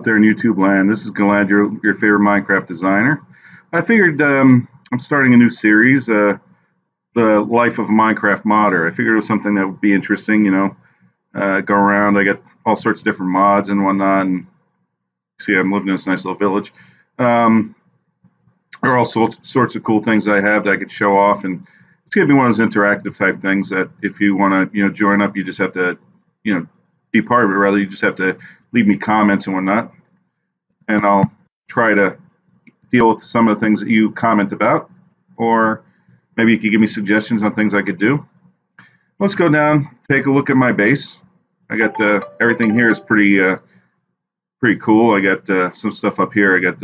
out there in YouTube land. This is Galad, your favorite Minecraft designer. I figured I'm starting a new series, The Life of a Minecraft Modder. I figured it was something that would be interesting, go around. I got all sorts of different mods and whatnot. And see, I'm living in this nice little village. There are all sorts of cool things I have that I could show off. And it's going to be one of those interactive type things that if you want to, join up, you just have to, be part of it. Rather, you just have to leave me comments and whatnot, and I'll try to deal with some of the things that you comment about, or maybe you could give me suggestions on things I could do. Let's go down, take a look at my base. I got everything here is pretty cool. I got some stuff up here. I got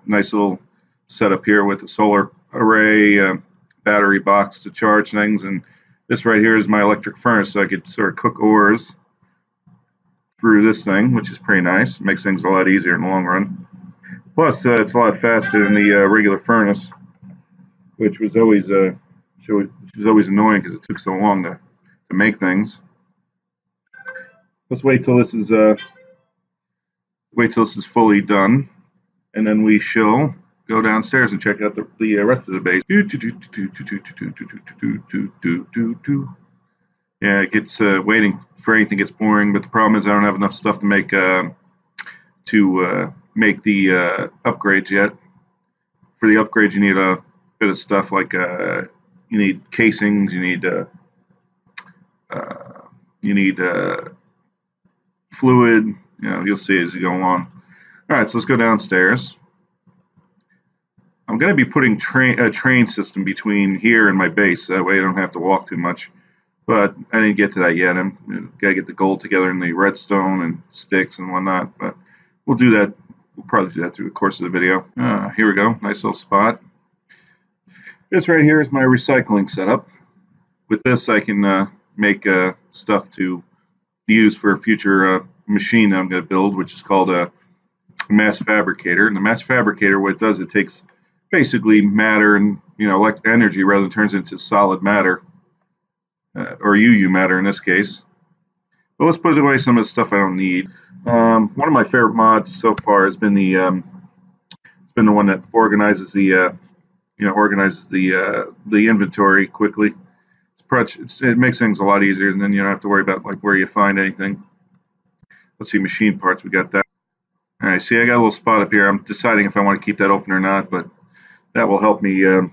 nice little setup here with a solar array, battery box to charge things, and this right here is my electric furnace, so I could sort of cook ores through this thing, which is pretty nice. It makes things a lot easier in the long run. Plus, it's a lot faster than the regular furnace, which was always annoying because it took so long to make things. Let's wait till this is fully done, and then we shall go downstairs and check out the rest of the base. Yeah, it gets waiting for anything gets boring, but the problem is I don't have enough stuff to make the upgrades yet. For the upgrades, you need a bit of stuff like you need casings, you need fluid. You'll see as you go along. All right, so let's go downstairs. I'm going to be putting a train system between here and my base. That way I don't have to walk too much. But I didn't get to that yet. I'm got to get the gold together and the redstone and sticks and whatnot. But we'll do that. We'll probably do that through the course of the video. Here we go. Nice little spot. This right here is my recycling setup. With this, I can make stuff to use for a future machine that I'm going to build, which is called a mass fabricator. And the mass fabricator, what it does, it takes basically matter and electric energy rather than turns into solid matter, or UU matter in this case. But let's put away some of the stuff I don't need. One of my favorite mods so far has been the one that organizes the inventory quickly. It makes things a lot easier, and then you don't have to worry about where you find anything. Let's see, machine parts. We got that. All right, see, I got a little spot up here. I'm deciding if I want to keep that open or not, but that will help me if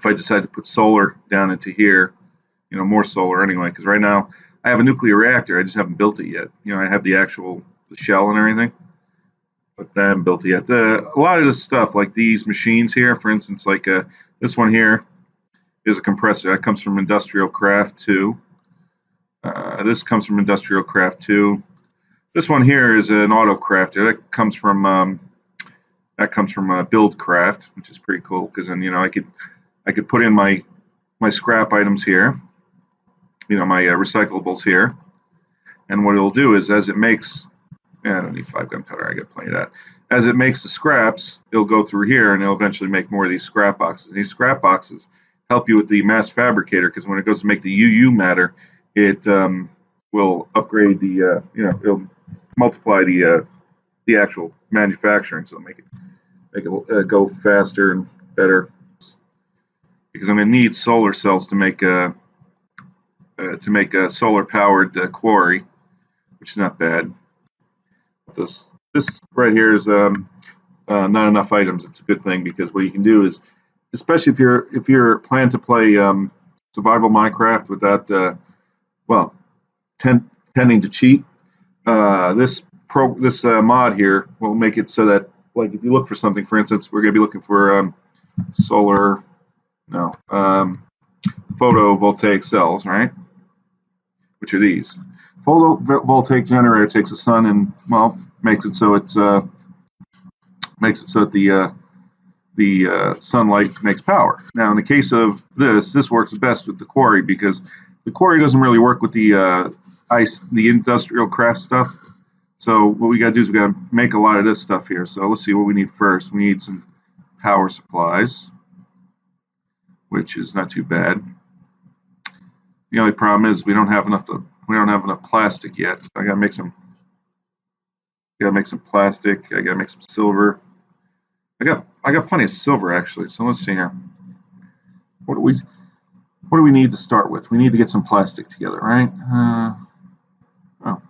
I decide to put solar down into here, more solar anyway, because right now I have a nuclear reactor. I just haven't built it yet. I have the shell and everything, but I haven't built it yet. A lot of this stuff, like these machines here, for instance, like this one here is a compressor. That comes from Industrial Craft 2. This comes from Industrial Craft 2. This one here is an auto crafter. That comes from Buildcraft, which is pretty cool because then I could put in my scrap items here, my recyclables here, and what it'll do is as it makes, I don't need 5 gunpowder, I got plenty of that. As it makes the scraps, it'll go through here and it'll eventually make more of these scrap boxes. And these scrap boxes help you with the mass fabricator because when it goes to make the UU matter, it will upgrade the it'll multiply the actual manufacturing, so make it go faster and better. Because I'm going to need solar cells to make a solar powered quarry, which is not bad. This right here is not enough items. It's a good thing because what you can do is, especially if you're planning to play survival Minecraft without tending to cheat, this mod here will make it so that, like, if you look for something, for instance, we're going to be looking for photovoltaic cells, right? Which are these. Photovoltaic generator takes the sun and makes it so that the sunlight makes power. Now, in the case of this works best with the quarry because the quarry doesn't really work with the industrial craft stuff. So what we got to do is we got to make a lot of this stuff here. So let's see what we need first. We need some power supplies, which is not too bad. The only problem is we don't have enough plastic yet. So I got to make some Gotta make some plastic. I gotta make some silver. I got plenty of silver actually. So let's see here. What do we need to start with? We need to get some plastic together, right? Oh,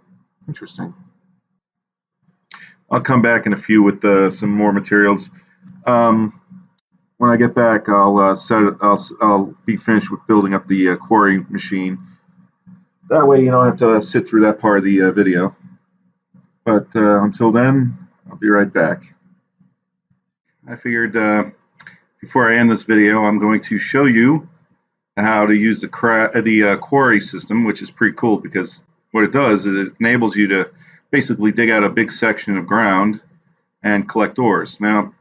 interesting. I'll come back in a few with some more materials. When I get back, I'll be finished with building up the quarry machine. That way, you don't have to sit through that part of the video. But until then, I'll be right back. I figured before I end this video, I'm going to show you how to use the quarry system, which is pretty cool because what it does is it enables you to basically dig out a big section of ground and collect ores. Now,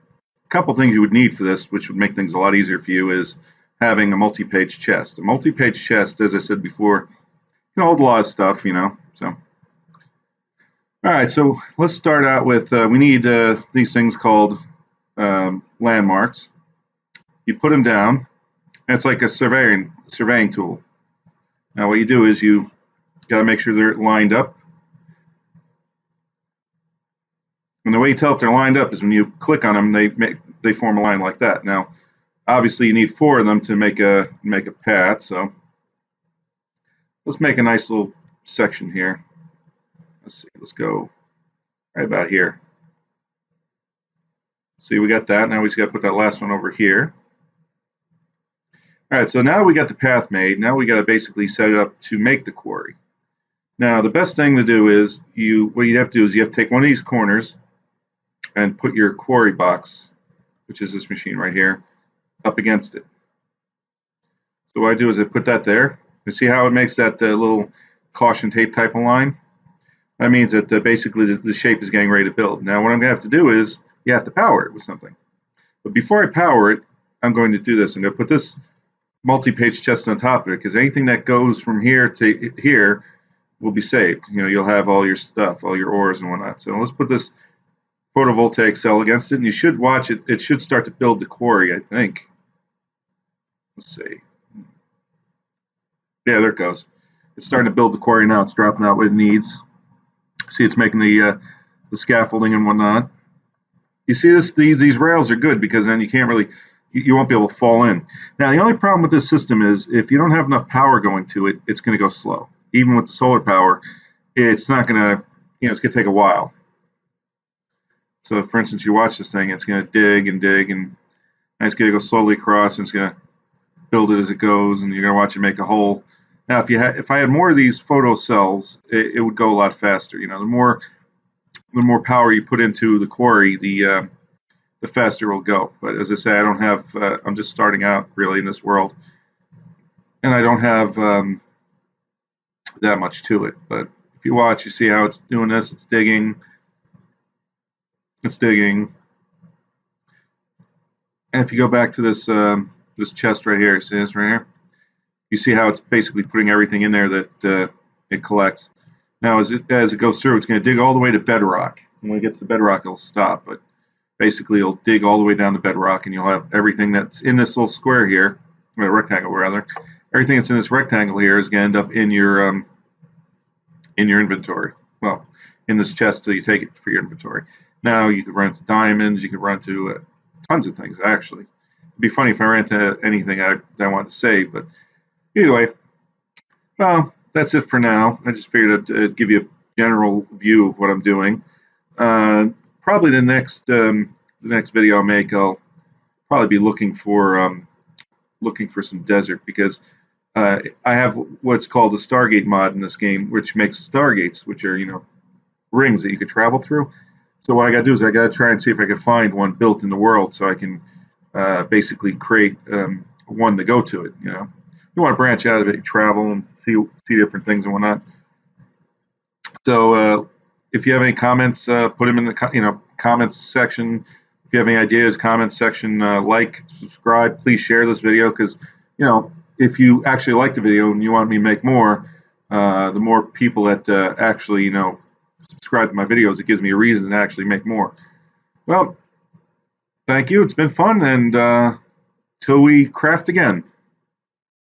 a couple things you would need for this, which would make things a lot easier for you, is having a multi-page chest. A multi-page chest, as I said before, can hold a lot of stuff, you know. So, all right, so let's start out with we need these things called landmarks. You put them down, and it's like a surveying tool. Now, what you do is you got to make sure they're lined up. And the way you tell if they're lined up is when you click on them, they form a line like that. Now, obviously, you need 4 of them to make a path. So let's make a nice little section here. Let's see. Let's go right about here. See, we got that. Now we just got to put that last one over here. All right. So now we got the path made. Now we got to basically set it up to make the quarry. Now the best thing to do is what you have to do is you have to take one of these corners and put your quarry box, which is this machine right here, up against it. So what I do is I put that there. You see how it makes that little caution tape type of line? That means that basically the shape is getting ready to build. Now what I'm going to have to do is you have to power it with something. But before I power it, I'm going to do this. I'm going to put this multi-page chest on top of it because anything that goes from here to here will be saved. You know, you'll have all your stuff, all your ores and whatnot. So let's put this photovoltaic cell against it, and you should watch it. It should start to build the quarry, I think. Let's see. Yeah, there it goes. It's starting to build the quarry now. It's dropping out what it needs. See, it's making the scaffolding and whatnot. You see this? These rails are good because then you can't really, you won't be able to fall in. Now, the only problem with this system is if you don't have enough power going to it, it's going to go slow. Even with the solar power, it's not going to, it's going to take a while. So, for instance, you watch this thing, it's going to dig and dig, and it's going to go slowly across, and it's going to build it as it goes, and you're going to watch it make a hole. Now, if I had more of these photo cells, it would go a lot faster. You know, the more power you put into the quarry, the faster it'll go. But as I say, I don't have. I'm just starting out really in this world, and I don't have that much to it. But if you watch, you see how it's doing this. It's digging. It's digging. And if you go back to this this chest right here, see this right here? You see how it's basically putting everything in there that it collects. Now, as it goes through, it's going to dig all the way to bedrock. And when it gets to bedrock, it'll stop. But basically, it'll dig all the way down to bedrock, and you'll have everything that's in this little square here, or rectangle rather. Everything that's in this rectangle here is going to end up in your inventory. Well, in this chest till you take it for your inventory. Now you can run to diamonds. You can run to tons of things. Actually, it'd be funny if I ran to anything I wanted to save. But either way, well, that's it for now. I just figured I'd give you a general view of what I'm doing. Probably the next video I'll make, I'll probably be looking for some desert because I have what's called the Stargate mod in this game, which makes stargates, which are rings that you could travel through. So what I got to do is I got to try and see if I can find one built in the world, so I can basically create one to go to it. You want to branch out of it, travel and see different things and whatnot. So if you have any comments, put them in the comments section. If you have any ideas, comments section, like, subscribe. Please share this video because if you actually like the video and you want me to make more, the more people that actually subscribe to my videos, it gives me a reason to actually make more. Well, thank you. It's been fun, and till we craft again.